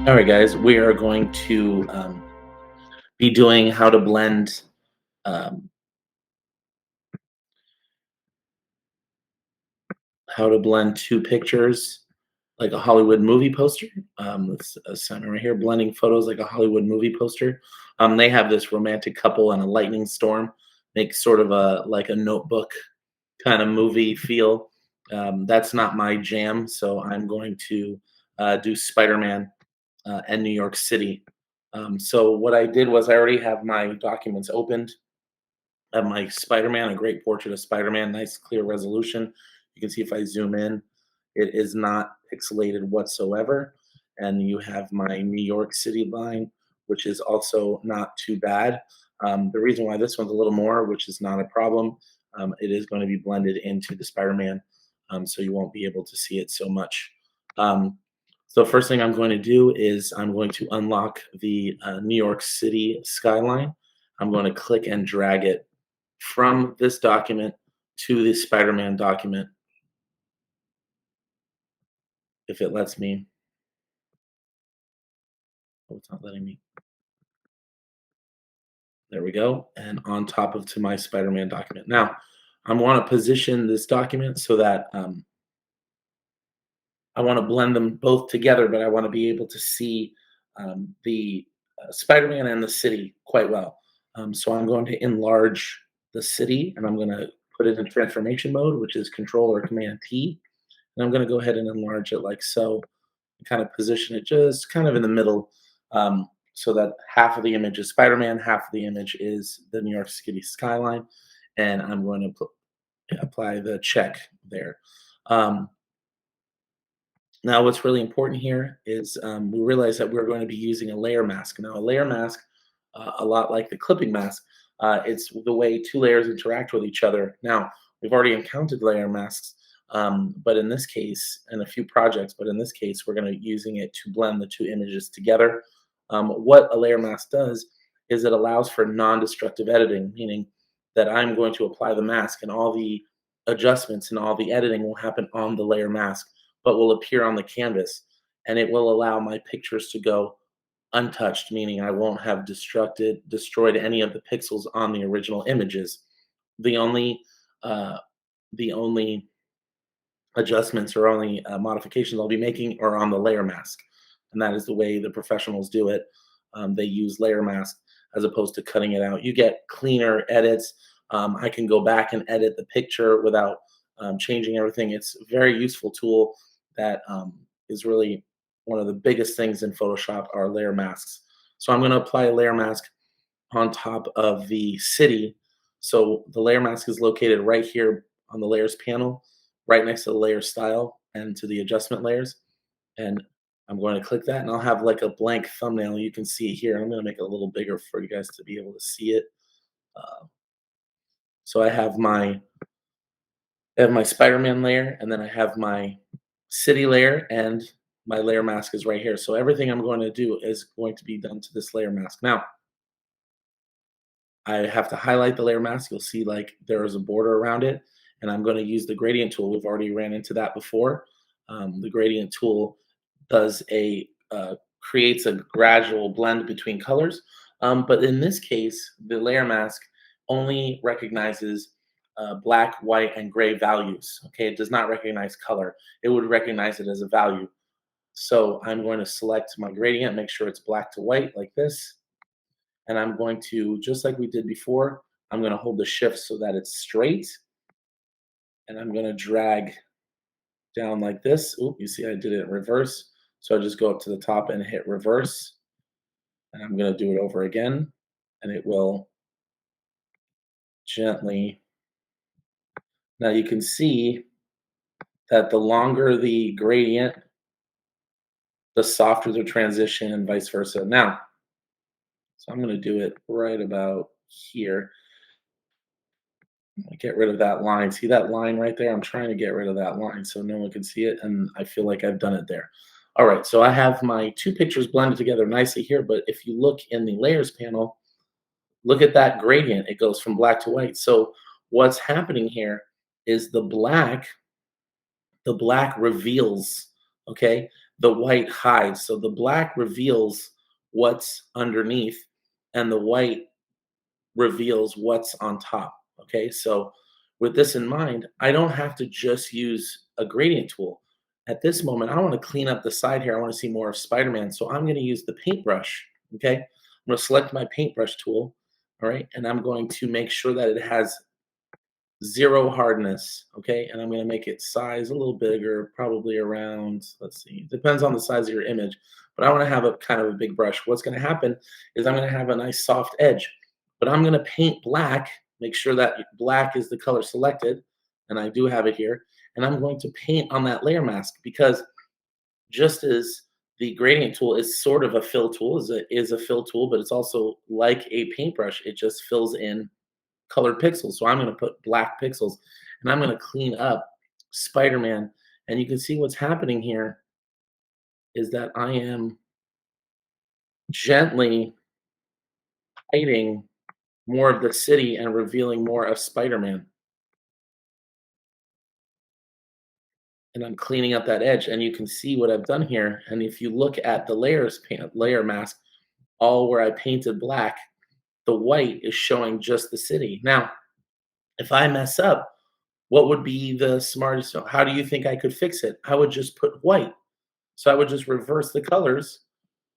All right, guys, we are going to be doing um, how to blend two pictures like a Hollywood movie poster. This assignment right here, blending photos like a Hollywood movie poster. They have this romantic couple and a lightning storm, make sort of a like a Notebook kind of movie feel. That's not my jam, so I'm going to do Spider-Man and New York City. So what I did was I already have my documents opened of my Spider-Man, a great portrait of Spider-Man, nice clear resolution. You can see if I zoom in, it is not pixelated whatsoever. And you have my New York City line, which is also not too bad. The reason why this one's a little more, which is not a problem, it is going to be blended into the Spider-Man, so you won't be able to see it so much. Um, so first thing I'm going to do is I'm going to unlock the New York City skyline. I'm going to click and drag it from this document to the Spider-Man document, if it lets me. Oh, it's not letting me. There we go. And on top of to my Spider-Man document. Now, I want to position this document so that I want to blend them both together, but I want to be able to see the Spider-Man and the city quite well. So I'm going to enlarge the city, and I'm going to put it in transformation mode, which is Control or Command T. And I'm going to go ahead and enlarge it like so, and kind of position it just kind of in the middle, so that half of the image is Spider-Man, half of the image is the New York City skyline, and I'm going to apply the check there. Um, Now, what's really important here is we realize that we're going to be using a layer mask. Now, a layer mask, a lot like the clipping mask, it's the way two layers interact with each other. Now, we've already encountered layer masks, but in this case, and a few projects, but in this case, we're going to be using it to blend the two images together. What a layer mask does is it allows for non-destructive editing, meaning that I'm going to apply the mask and all the adjustments and all the editing will happen on the layer mask but will appear on the canvas. And it will allow my pictures to go untouched, meaning I won't have destroyed any of the pixels on the original images. The only uh, the only adjustments or only modifications I'll be making are on the layer mask, and that is the way the professionals do it. They use layer mask as opposed to cutting it out. You get cleaner edits. I can go back and edit the picture without changing everything. It's a very useful tool that is really one of the biggest things in Photoshop are layer masks. So I'm going to apply a layer mask on top of the city. So the layer mask is located right here on the layers panel, right next to the layer style and to the adjustment layers. And I'm going to click that and I'll have like a blank thumbnail. You can see it here. I'm going to make it a little bigger for you guys to be able to see it. Uh, so I have my Spider-Man layer, and then I have my city layer, and my layer mask is right here. So everything I'm going to do is going to be done to this layer mask. Now, I have to highlight the layer mask. You'll see like there is a border around it, and I'm going to use the gradient tool. We've already ran into that before. The gradient tool does a creates a gradual blend between colors, but in this case, the layer mask only recognizes black, white, and gray values. Okay, it does not recognize color. It would recognize it as a value. So I'm going to select my gradient, make sure it's black to white like this, and I'm going to, just like we did before, I'm going to hold the shift so that it's straight, and I'm going to drag down like this. Oop, you see I did it in reverse. So I just go up to the top and hit reverse, and I'm going to do it over again, and it will gently. Now you can see that the longer the gradient, the softer the transition, and vice versa. Now, so I'm going to do it right about here. Get rid of that line. See that line right there? I'm trying to get rid of that line so no one can see it, and I feel like I've done it there. All right, so I have my two pictures blended together nicely here, but if you look in the layers panel, look at that gradient. It goes from black to white. So what's happening here is the black reveals, okay? the white hides. So the black reveals what's underneath, and the white reveals what's on top. Okay, so with this in mind, I don't have to just use a gradient tool. At this moment, I want to clean up the side here. I want to see more of Spider-Man. So I'm going to use the paintbrush. Okay, I'm going to select my paintbrush tool. All right, and I'm going to make sure that it has zero hardness. Okay, and I'm going to make it size a little bigger, probably around, let's see, depends on the size of your image, but I want to have a kind of a big brush. What's going to happen is I'm going to have a nice soft edge, but I'm going to paint black, make sure that black is the color selected, and I do have it here, and I'm going to paint on that layer mask because just as the gradient tool is sort of a fill tool, is a fill tool, but it's also like a paintbrush. It just fills in colored pixels. So I'm going to put black pixels, and I'm going to clean up Spider-Man. And you can see what's happening here is that I am gently hiding more of the city and revealing more of Spider-Man. And I'm cleaning up that edge, and you can see what I've done here. And if you look at the layer mask, all where I painted black, the white is showing just the city. Now, if I mess up, what would be the smartest? So how do you think I could fix it? I would just put white. So I would just reverse the colors,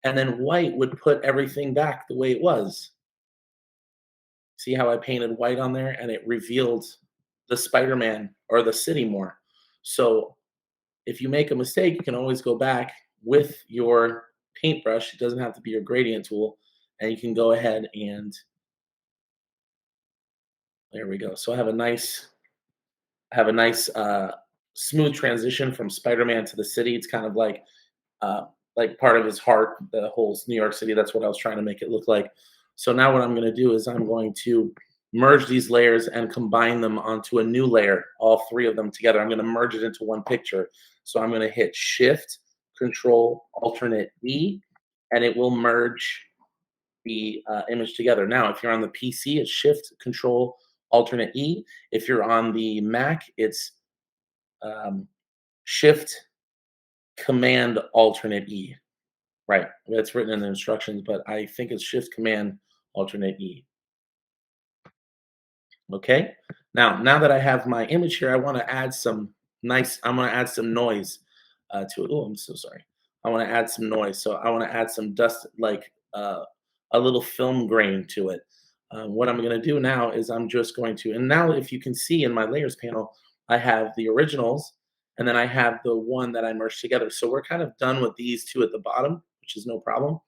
and then white would put everything back the way it was. See how I painted white on there and it revealed the Spider-Man or the city more. So if you make a mistake, you can always go back with your paintbrush. It doesn't have to be your gradient tool, and you can go ahead and there we go. So I have a nice smooth transition from Spider-Man to the city. It's kind of like part of his heart, the whole New York City. That's what I was trying to make it look like. So now what I'm going to do is I'm going to merge these layers and combine them onto a new layer, all three of them together. I'm going to merge it into one picture. So I'm going to hit Shift, Control, Alternate E, and it will merge the image together. Now, if you're on the PC, it's Shift, Control, Alternate E. If you're on the Mac, it's um, Shift, Command, Alternate E. Right. That's written in the instructions, but I think it's Shift, Command, Alternate E. Okay. Now that I have my image here, I want to add some I'm going to add some noise to it. Oh, I'm so sorry. I want to add some noise. So I want to add some dust, like a little film grain to it. What I'm going to do now is I'm just going to, and now if you can see in my layers panel, I have the originals and then I have the one that I merged together. So we're kind of done with these two at the bottom, which is no problem.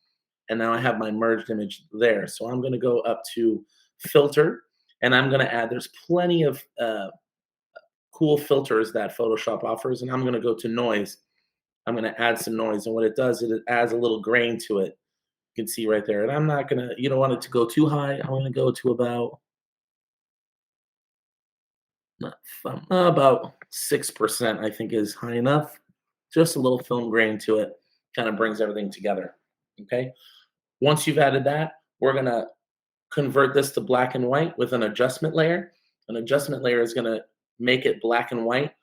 And now I have my merged image there. So I'm going to go up to filter, and I'm going to add, there's plenty of cool filters that Photoshop offers. And I'm going to go to noise. I'm going to add some noise. And what it does is it adds a little grain to it. You can see right there. And I'm not going to, you don't want it to go too high. I'm going to go to about 6%, I think is high enough. Just a little film grain to it. Kind of brings everything together. Okay. Once you've added that, we're going to convert this to black and white with an adjustment layer. An adjustment layer is going to make it black and white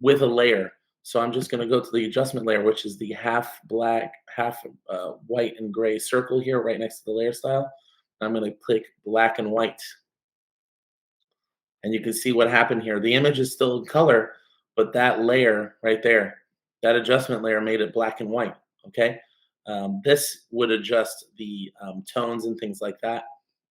with a layer. So I'm just going to go to the adjustment layer, which is the half black, half white and gray circle here right next to the layer style. I'm going to click black and white. And you can see what happened here. The image is still in color, but that layer right there, that adjustment layer made it black and white. Okay. This would adjust the tones and things like that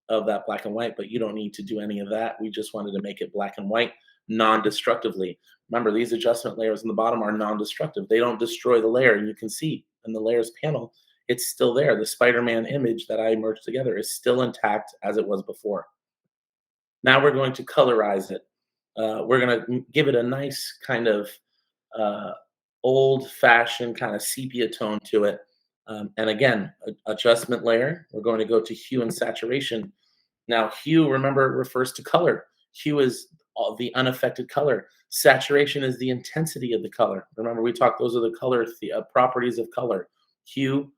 of that black and white, but you don't need to do any of that. We just wanted to make it black and white non-destructively. Remember, these adjustment layers in the bottom are non-destructive. They don't destroy the layer, and you can see in the layers panel, it's still there. The Spider-Man image that I merged together is still intact as it was before. Now we're going to colorize it. We're going to give it a nice kind of old-fashioned kind of sepia tone to it. And again, adjustment layer, we're going to go to hue and saturation. Now, hue, remember, refers to color. Hue is the unaffected color. Saturation is the intensity of the color. Remember, we talked, those are the color, properties of color. Hue,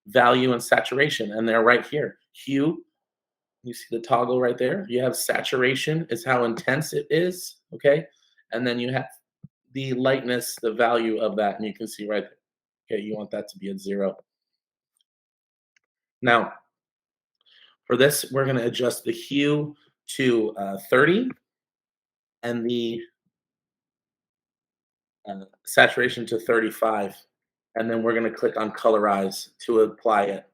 value, and saturation, and they're right here. Hue, you see the toggle right there. You have saturation is how intense it is, okay? And then you have the lightness, the value of that, and you can see right there. Okay, you want that to be at 0. Now, for this, we're going to adjust the hue to 30 and the saturation to 35. And then we're going to click on colorize to apply it.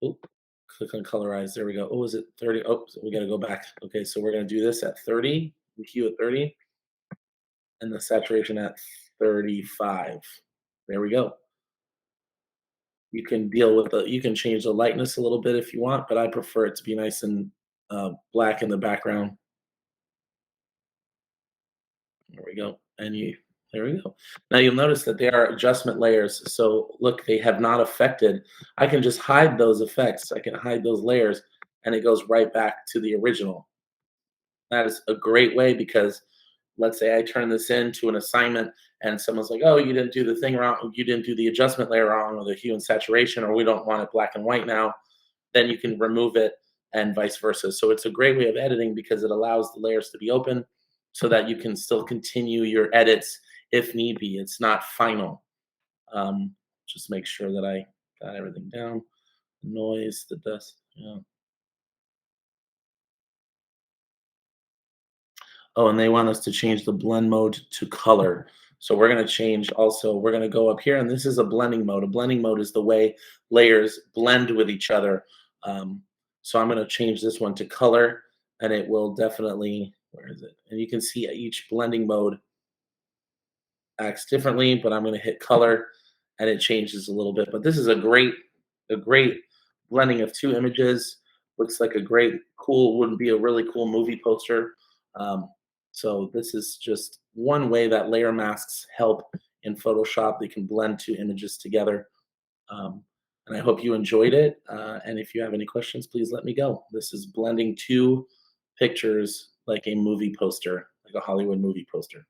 Oop, click on colorize. There we go. Oh, is it 30? Oh, so we got to go back. Okay, so we're going to do this at 30, the hue at 30, and the saturation at 35. There we go. You can deal with you can change the lightness a little bit if you want, but I prefer it to be nice and black in the background. There we go. There we go. Now you'll notice that they are adjustment layers. So look, they have not affected. I can just hide those effects. I can hide those layers and it goes right back to the original. That is a great way because let's say I turn this into an assignment and someone's like, oh, you didn't do the thing wrong. You didn't do the adjustment layer wrong or the hue and saturation, or we don't want it black and white now. Then you can remove it and vice versa. So it's a great way of editing because it allows the layers to be open so that you can still continue your edits if need be. It's not final. Just make sure that I got everything down. The noise, the dust. Yeah. Oh, and they want us to change the blend mode to color. So we're going to change also, we're going to go up here, and this is a blending mode. A blending mode is the way layers blend with each other. So I'm going to change this one to color, and it will definitely, where is it? And you can see each blending mode acts differently, but I'm going to hit color, and it changes a little bit. But this is a great blending of two images. Looks like a great, cool, would be a really cool movie poster. Um, so this is just one way that layer masks help in Photoshop. They can blend two images together. Um, and I hope you enjoyed it. And if you have any questions, please let me go. This is blending two pictures like a movie poster, like a Hollywood movie poster.